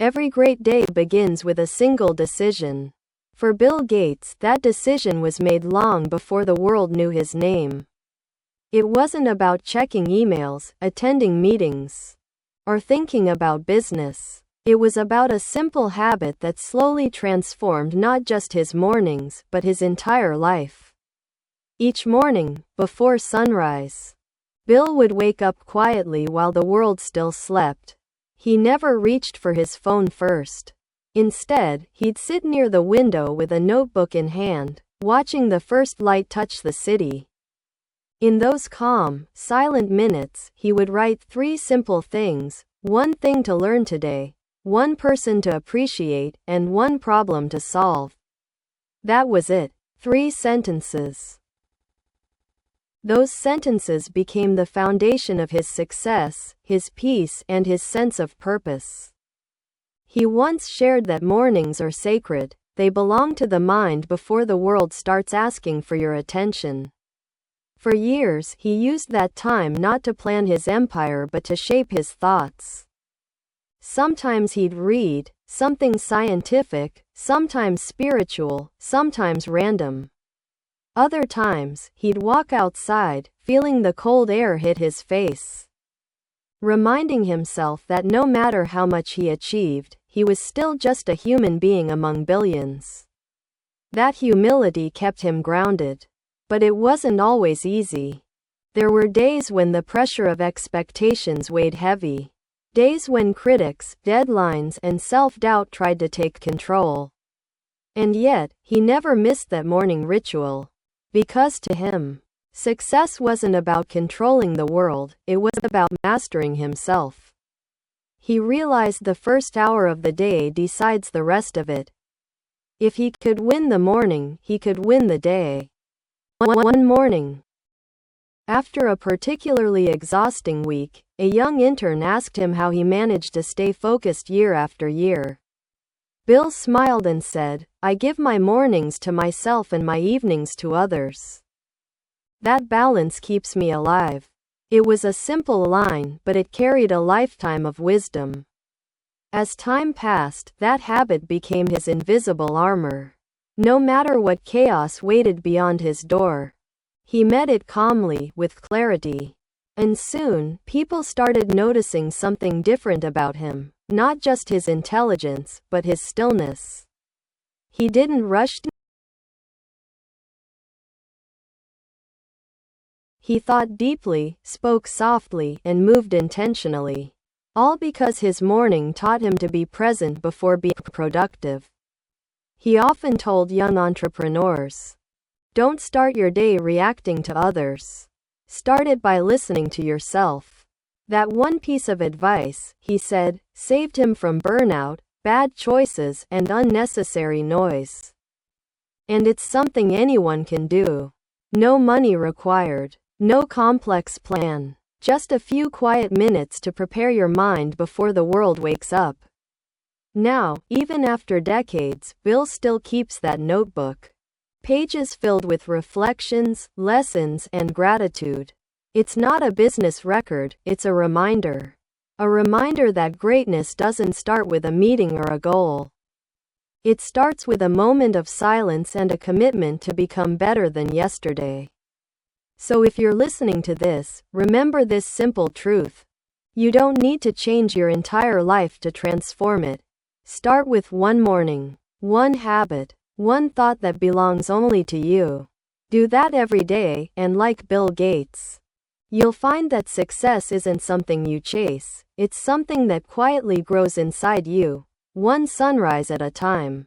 Every great day begins with a single decision. For Bill Gates, that decision was made long before the world knew his name. It wasn't about checking emails, attending meetings, or thinking about business. It was about a simple habit that slowly transformed not just his mornings, but his entire life. Each morning, before sunrise, Bill would wake up quietly while the world still slept. He never reached for his phone first. Instead, he'd sit near the window with a notebook in hand, watching the first light touch the city. In those calm, silent minutes, he would write 3 simple things: one thing to learn today, one person to appreciate, and one problem to solve. That was it. 3 sentences. Those sentences became the foundation of his success, his peace, and his sense of purpose. He once shared that mornings are sacred. They belong to the mind before the world starts asking for your attention. For years, he used that time not to plan his empire but to shape his thoughts. Sometimes he'd read something scientific, sometimes spiritual, sometimes random. Other times, he'd walk outside, feeling the cold air hit his face, reminding himself that no matter how much he achieved, he was still just a human being among billions. That humility kept him grounded. But it wasn't always easy. There were days when the pressure of expectations weighed heavy. Days when critics, deadlines, and self-doubt tried to take control. And yet, he never missed that morning ritual. Because to him, success wasn't about controlling the world, it was about mastering himself. He realized the first hour of the day decides the rest of it. If he could win the morning, he could win the day. One morning, after a particularly exhausting week, a young intern asked him how he managed to stay focused year after year. Bill smiled and said, "I give my mornings to myself and my evenings to others. That balance keeps me alive." It was a simple line, but it carried a lifetime of wisdom. As time passed, that habit became his invisible armor. No matter what chaos waited beyond his door, he met it calmly, with clarity. And soon, people started noticing something different about him, not just his intelligence, but his stillness. He didn't rush. He thought deeply, spoke softly, and moved intentionally. All because his morning taught him to be present before being productive. He often told young entrepreneurs, "Don't start your day reacting to others. Start it by listening to yourself." That one piece of advice, he said, saved him from burnout, bad choices, and unnecessary noise. And it's something anyone can do. No money required. No complex plan. Just a few quiet minutes to prepare your mind before the world wakes up. Now, even after decades, Bill still keeps that notebook. Pages filled with reflections, lessons, and gratitude. It's not a business record, it's a reminder. A reminder that greatness doesn't start with a meeting or a goal. It starts with a moment of silence and a commitment to become better than yesterday. So if you're listening to this, remember this simple truth. You don't need to change your entire life to transform it. Start with one morning, one habit, one thought that belongs only to you. Do that every day, and like Bill Gates, you'll find that success isn't something you chase, it's something that quietly grows inside you, one sunrise at a time.